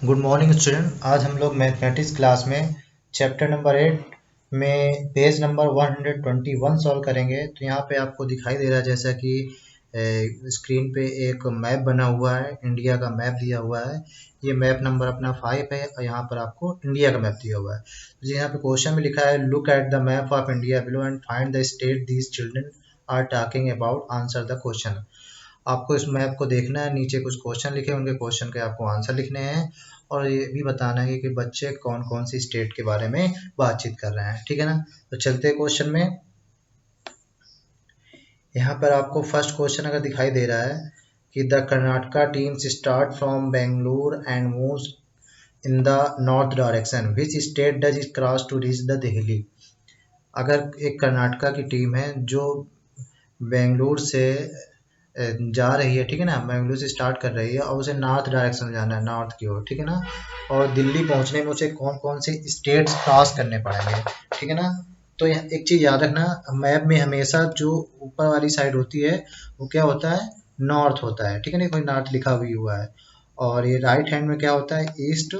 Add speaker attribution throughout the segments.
Speaker 1: Good morning student. आज हम लोग मैथमेटिक्स क्लास में चैप्टर नंबर 8 में पेज नंबर 121 सॉल्व करेंगे। तो यहाँ पे आपको दिखाई दे रहा है जैसा कि स्क्रीन पे एक मैप बना हुआ है, इंडिया का मैप दिया हुआ है। ये मैप नंबर अपना 5 है और यहाँ पर आपको इंडिया का मैप दिया हुआ है। तो यहाँ पे क्वेश्चन में लिखा है, look at the map of India below and find the state these children are talking about, answer the question. आपको इस मैप को देखना है, नीचे कुछ क्वेश्चन लिखे होंगे, क्वेश्चन के आपको आंसर लिखने हैं और ये भी बताना है कि बच्चे कौन कौन सी स्टेट के बारे में बातचीत कर रहे हैं। ठीक है ना। तो चलते हैं क्वेश्चन में। यहाँ पर आपको फर्स्ट क्वेश्चन अगर दिखाई दे रहा है कि the Karnataka teams start from Bengaluru and moves in the north direction, which state does it cross to reach the Delhi. अगर एक कर्नाटका की टीम है जो बेंगलुरु से जा रही है, ठीक है ना, बेंगलुरु से स्टार्ट कर रही है और उसे नॉर्थ डायरेक्शन में जाना है, नॉर्थ की ओर, ठीक है ना। और दिल्ली पहुंचने में उसे कौन कौन से स्टेट्स क्रॉस करने पड़ेंगे, ठीक है ना। तो एक चीज याद रखना, मैप में हमेशा जो ऊपर वाली साइड होती है वो क्या होता है, नॉर्थ होता है, ठीक है ना, कोई नॉर्थ लिखा भी हुआ है। और ये राइट हैंड में क्या होता है, ईस्ट,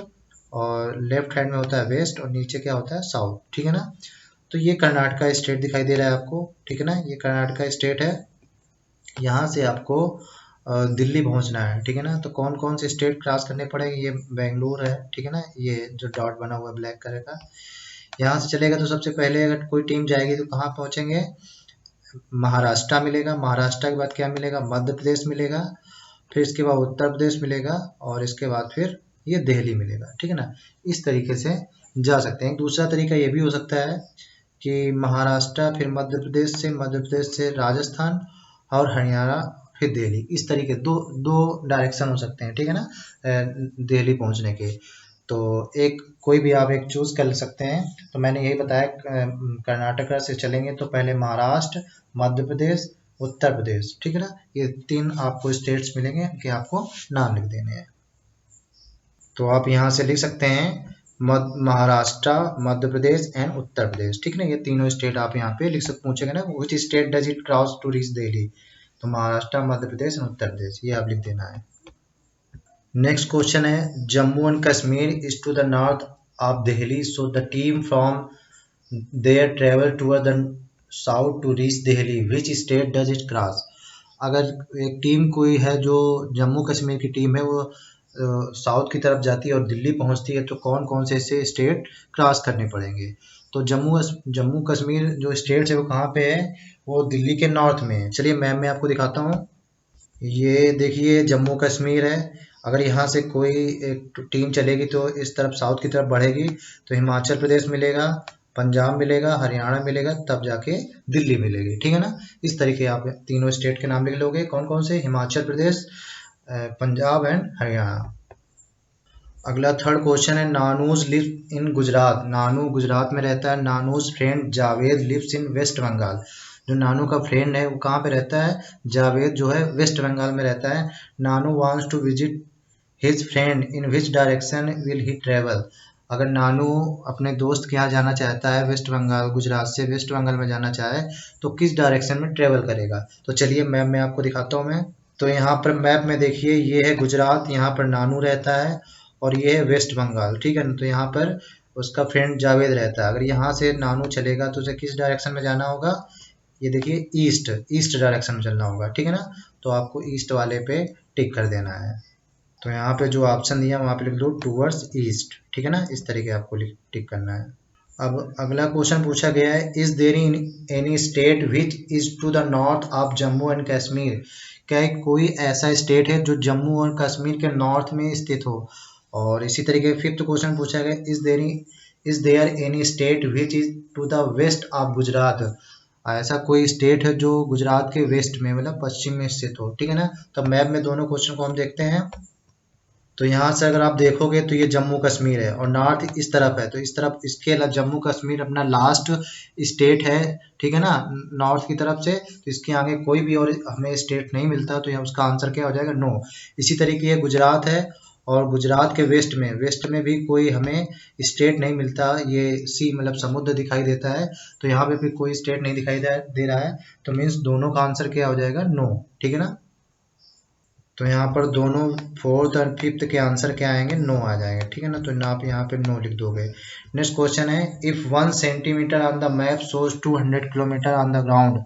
Speaker 1: और लेफ्ट हैंड में होता है वेस्ट, और नीचे क्या होता है, साउथ, ठीक है ना। तो ये कर्नाटका स्टेट दिखाई दे रहा है आपको, ठीक है ना, ये कर्नाटका स्टेट है। यहाँ से आपको दिल्ली पहुंचना है, ठीक है ना। तो कौन कौन से स्टेट क्रॉस करने पड़ेंगे, ये बेंगलुरु है, ठीक है ना, ये जो डॉट बना हुआ है ब्लैक कलर का। यहाँ से चलेगा तो सबसे पहले अगर कोई टीम जाएगी तो कहाँ पहुंचेंगे, महाराष्ट्र मिलेगा। महाराष्ट्र के बाद क्या मिलेगा, मध्य प्रदेश मिलेगा, फिर इसके बाद उत्तर प्रदेश मिलेगा, और इसके बाद फिर ये दिल्ली मिलेगा, ठीक है ना। इस तरीके से जा सकते हैं। दूसरा तरीका ये भी हो सकता है कि महाराष्ट्र, फिर मध्य प्रदेश से राजस्थान, और हरियाणा, फिर दिल्ली। इस तरीके दो दो डायरेक्शन हो सकते हैं, ठीक है ना, दिल्ली पहुंचने के। तो एक कोई भी आप एक चूज कर सकते हैं। तो मैंने यही बताया, कर्नाटका से चलेंगे तो पहले महाराष्ट्र, मध्य प्रदेश, उत्तर प्रदेश, ठीक है ना। ये तीन आपको स्टेट्स मिलेंगे कि आपको नाम लिख देने हैं। तो आप यहाँ से लिख सकते हैं महाराष्ट्र, मध्य प्रदेश एंड उत्तर प्रदेश, ठीक है ना। ये तीनों स्टेट आप यहाँ पे लिख सकते, पूछेंगे ना which state does it cross to reach Delhi, तो महाराष्ट्र, मध्य प्रदेश एंड उत्तर प्रदेश, ये आप लिख देना है। नेक्स्ट क्वेश्चन है, Jammu and Kashmir is to the north of Delhi, so the team from there travel toward the south to reach Delhi, which state does it cross. अगर एक team कोई है जो जम्मू कश्मीर की टीम है, वो साउथ की तरफ जाती है और दिल्ली पहुंचती है, तो कौन कौन से ऐसे स्टेट क्रॉस करने पड़ेंगे। तो जम्मू कश्मीर जो स्टेट है वो कहाँ पे है, वो दिल्ली के नॉर्थ में है। चलिए मैप में आपको दिखाता हूँ। ये देखिए जम्मू कश्मीर है। अगर यहाँ से कोई एक टीम चलेगी तो इस तरफ साउथ की तरफ बढ़ेगी तो हिमाचल प्रदेश मिलेगा, पंजाब मिलेगा, हरियाणा मिलेगा, तब जाके दिल्ली मिलेगी, ठीक है ना। इस तरीके आप तीनों स्टेट के नाम लिख लोगे, कौन कौन से, हिमाचल प्रदेश, पंजाब एंड हरियाणा। अगला थर्ड क्वेश्चन है, नानूज लिव इन गुजरात। नानू गुजरात में रहता है। Nanu's friend Javed lives in West Bengal. जो नानू का फ्रेंड है वो कहाँ पे रहता है, जावेद जो है वेस्ट बंगाल में रहता है। Nanu wants to visit his friend in which direction will he travel. अगर नानू अपने दोस्त के यहाँ जाना चाहता है, वेस्ट बंगाल, गुजरात से वेस्ट बंगाल में जाना चाहे तो किस डायरेक्शन में ट्रेवल करेगा। तो चलिए मैप में आपको दिखाता हूँ मैं। तो यहाँ पर मैप में देखिए, ये है गुजरात, यहाँ पर नानू रहता है, और ये है वेस्ट बंगाल, ठीक है ना। तो यहाँ पर उसका फ्रेंड जावेद रहता है। अगर यहाँ से नानू चलेगा तो उसे किस डायरेक्शन में जाना होगा, ये देखिए ईस्ट, ईस्ट डायरेक्शन में चलना होगा, ठीक है ना। तो आपको ईस्ट वाले पे टिक कर देना है। तो यहाँ पे जो ऑप्शन दिया वहाँ पे लिख दो टूवर्ड्स ईस्ट, ठीक है ना। इस तरीके आपको टिक करना है। अब अगला क्वेश्चन पूछा गया है, is there in any state which is to the north of Jammu and Kashmir. क्या कोई ऐसा स्टेट है जो जम्मू और कश्मीर के नॉर्थ में स्थित हो। और इसी तरीके फिफ्थ क्वेश्चन पूछा गया, is there any state which is to the west of Gujarat. ऐसा कोई स्टेट है जो गुजरात के वेस्ट में, मतलब पश्चिम में स्थित हो, ठीक है ना। तो मैप में दोनों क्वेश्चन को हम देखते हैं। तो यहाँ से अगर आप देखोगे तो ये जम्मू कश्मीर है और नॉर्थ इस तरफ है, तो इस तरफ इसके अलावा जम्मू कश्मीर अपना लास्ट स्टेट है, ठीक है ना, नॉर्थ की तरफ से। तो इसके आगे कोई भी और हमें स्टेट नहीं मिलता, तो यहाँ उसका आंसर क्या हो जाएगा, नो। इसी तरीके ये गुजरात है, और गुजरात के वेस्ट में भी कोई हमें स्टेट नहीं मिलता, ये सी मतलब समुद्र दिखाई देता है, तो यहाँ पे भी कोई स्टेट नहीं दिखाई दे रहा है। तो मीन्स दोनों का आंसर क्या हो जाएगा, नो, ठीक है ना। तो यहाँ पर दोनों फोर्थ और फिफ्थ के आंसर क्या आएंगे, नो आ जाएंगे, ठीक है ना। तो आप यहाँ पे नो लिख दोगे। नेक्स्ट क्वेश्चन है, if 1 centimetre on the map shows 200 kilometre on the ground.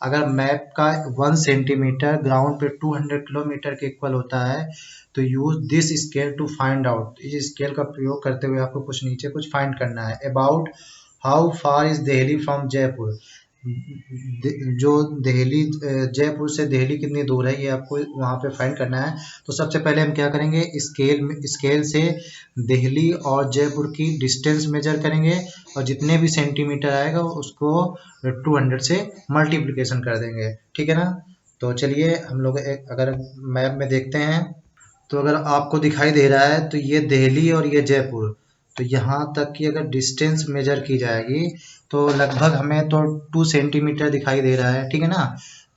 Speaker 1: अगर मैप का 1 सेंटीमीटर ग्राउंड पे 200 किलोमीटर के इक्वल होता है तो use this scale to find out. इस स्केल का प्रयोग करते हुए आपको कुछ नीचे कुछ फाइंड करना है। About how far is Delhi from Jaipur. जो दिल्ली जयपुर से दिल्ली कितनी दूर है ये आपको वहाँ पे फाइंड करना है। तो सबसे पहले हम क्या करेंगे, स्केल से दिल्ली और जयपुर की डिस्टेंस मेजर करेंगे और जितने भी सेंटीमीटर आएगा उसको 200 से मल्टीप्लिकेशन कर देंगे, ठीक है ना। तो चलिए हम लोग अगर मैप में देखते हैं तो अगर आपको दिखाई दे रहा है तो ये दिल्ली और ये जयपुर, तो यहाँ तक की अगर डिस्टेंस मेजर की जाएगी तो लगभग हमें तो 2 सेंटीमीटर दिखाई दे रहा है, ठीक है ना।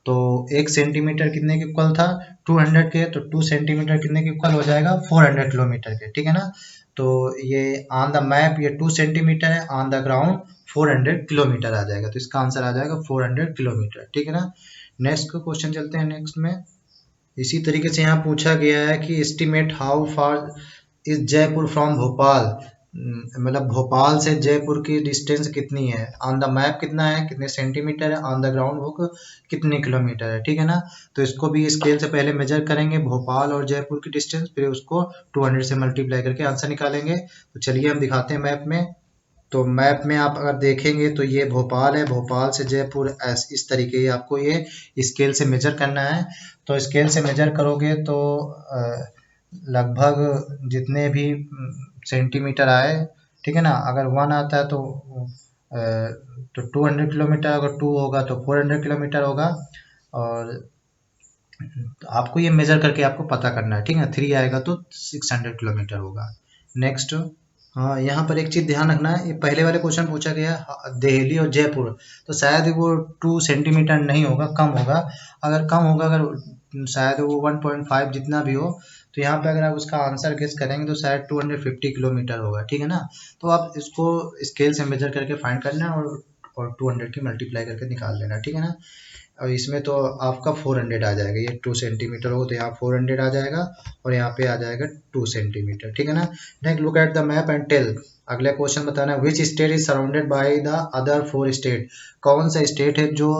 Speaker 1: तो 1 सेंटीमीटर कितने के इक्वल था, 200 के, तो 2 सेंटीमीटर कितने के इक्वल हो जाएगा, 400 किलोमीटर के, ठीक है ना। तो ये ऑन द मैप ये 2 सेंटीमीटर है, ऑन द ग्राउंड 400 किलोमीटर आ जाएगा। तो इसका आंसर आ जाएगा 400 किलोमीटर, ठीक है ना। नेक्स्ट क्वेश्चन चलते हैं नेक्स्ट में। इसी तरीके से यहाँ पूछा गया है कि estimate how far is Jaipur from Bhopal. मतलब भोपाल से जयपुर की डिस्टेंस कितनी है, ऑन द मैप कितना है, कितने सेंटीमीटर है, ऑन द ग्राउंड बुक कितने किलोमीटर है, ठीक है ना। तो इसको भी स्केल से पहले मेजर करेंगे भोपाल और जयपुर की डिस्टेंस, फिर उसको 200 से मल्टीप्लाई करके आंसर निकालेंगे। तो चलिए हम दिखाते हैं मैप में। तो मैप में आप अगर देखेंगे तो ये भोपाल है, भोपाल से जयपुर इस तरीके आपको ये स्केल से मेजर करना है। तो स्केल से मेजर करोगे तो लगभग जितने भी सेंटीमीटर आए, ठीक है ना। अगर 1 आता है तो 200 किलोमीटर, अगर 2 होगा तो 400 किलोमीटर होगा। और आपको ये मेजर करके आपको पता करना है, ठीक है। 3 आएगा तो 600 किलोमीटर होगा। नेक्स्ट, हाँ यहाँ पर एक चीज ध्यान रखना है, ये पहले वाले क्वेश्चन पूछा गया दिल्ली और जयपुर, तो शायद वो 2 सेंटीमीटर नहीं होगा, कम होगा। अगर कम होगा, अगर शायद वो 1.5 जितना भी हो, तो यहाँ पे अगर आप उसका आंसर गेस करेंगे तो शायद 250 किलोमीटर होगा, ठीक है ना। तो आप इसको स्केल से मेजर करके फाइंड करना और 200 की मल्टीप्लाई करके निकाल लेना, ठीक है ना। और इसमें तो आपका 400 आ जाएगा, ये 2 सेंटीमीटर होगा तो यहाँ 400 आ जाएगा और यहाँ पे आ जाएगा 2 सेंटीमीटर, ठीक है ना। Next, look at the map and tell. अगला क्वेश्चन बताना है, which state is surrounded by the other 4 state. कौन सा स्टेट है जो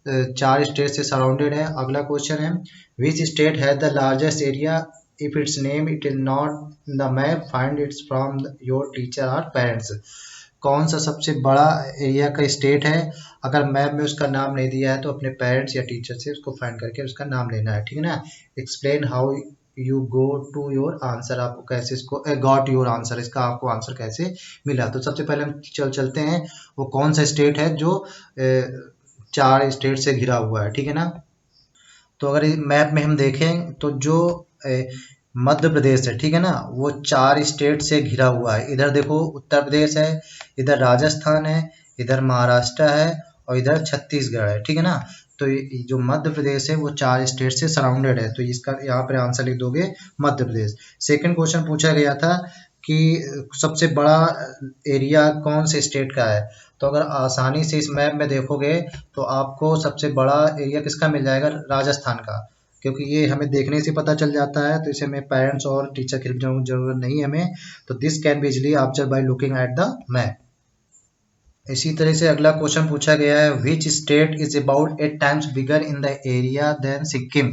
Speaker 1: 4 स्टेट से सराउंडेड है। अगला क्वेश्चन है, which state has the largest area, if its name it is not in the map find it's from your teacher or parents। कौन सा सबसे बड़ा एरिया का स्टेट है, अगर मैप में उसका नाम नहीं दिया है तो अपने पेरेंट्स या टीचर से उसको फाइंड करके उसका नाम लेना है, ठीक है ना। Explain how you go to your answer, आपको कैसे इसको गॉट योर आंसर, इसका आपको आंसर कैसे मिला। तो सबसे पहले हम चलते हैं वो कौन सा स्टेट है जो 4 स्टेट से घिरा हुआ है, ठीक है ना। तो अगर मैप में हम देखें तो जो मध्य प्रदेश है, ठीक है ना, वो 4 स्टेट से घिरा हुआ है। इधर देखो उत्तर प्रदेश है, इधर राजस्थान है, इधर महाराष्ट्र है और इधर छत्तीसगढ़ है, ठीक है ना। तो जो मध्य प्रदेश है वो 4 स्टेट से सराउंडेड है, तो इसका यहाँ पर आंसर लिख दोगे मध्य प्रदेश। सेकंड क्वेश्चन पूछा गया था कि सबसे बड़ा एरिया कौन से स्टेट का है। तो अगर आसानी से इस मैप में देखोगे तो आपको सबसे बड़ा एरिया किसका मिल जाएगा, राजस्थान का, क्योंकि ये हमें देखने से पता चल जाता है। तो इसे हमें पेरेंट्स और टीचर की जरूरत नहीं है हमें। तो this can be easily observe by looking at the map. इसी तरह से अगला क्वेश्चन पूछा गया है, which state is about 8 times bigger in the area than Sikkim.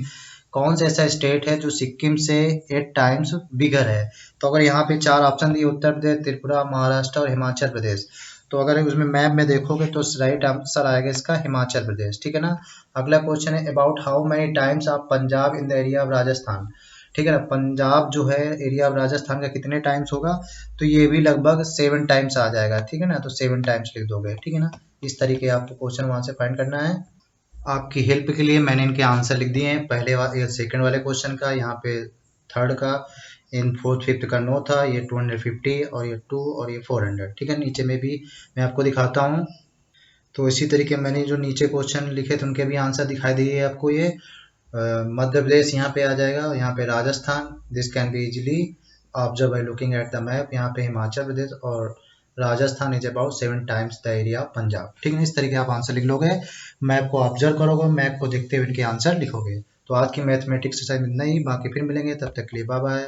Speaker 1: कौन सा ऐसा स्टेट है जो सिक्किम से 8 टाइम्स बिगर है। तो अगर यहाँ पे 4 ऑप्शन दिए, उत्तर प्रदेश, त्रिपुरा, महाराष्ट्र और हिमाचल प्रदेश, तो अगर उसमें मैप में देखोगे तो राइट आंसर आएगा इसका हिमाचल प्रदेश, ठीक है ना। अगला क्वेश्चन है, about how many times of Punjab in the area of Rajasthan, ठीक है ना। पंजाब जो है एरिया ऑफ राजस्थान का कितने टाइम्स होगा, तो ये भी लगभग 7 टाइम्स आ जाएगा, ठीक है ना। तो 7 टाइम्स लिख दोगे, ठीक है ना। इस तरीके आपको क्वेश्चन वहां से फाइंड करना है। आपकी हेल्प के लिए मैंने इनके आंसर लिख दिए हैं, पहले वाले सेकंड वाले क्वेश्चन का, यहाँ पे थर्ड का, इन फोर्थ फिफ्थ का नो था, ये 250 और ये 2 और ये 400, ठीक है। नीचे में भी मैं आपको दिखाता हूँ। तो इसी तरीके मैंने जो नीचे क्वेश्चन लिखे थे उनके भी आंसर दिखाई दिए आपको। ये मध्य प्रदेश यहाँ पे आ जाएगा, यहाँ पे Rajasthan, this can be easily observe by looking at the map. यहाँ पे हिमाचल प्रदेश और Rajasthan is about 7 times the area of Punjab, ठीक है। इस तरीके आप आंसर लिख लोगे, मैप को ऑब्जर्व करोगे, मैप को देखते हुए इनके आंसर लिखोगे। तो तो आज की मैथमेटिक्स से इतना ही, बाकी फिर मिलेंगे, तब तक के लिए बाय बाय।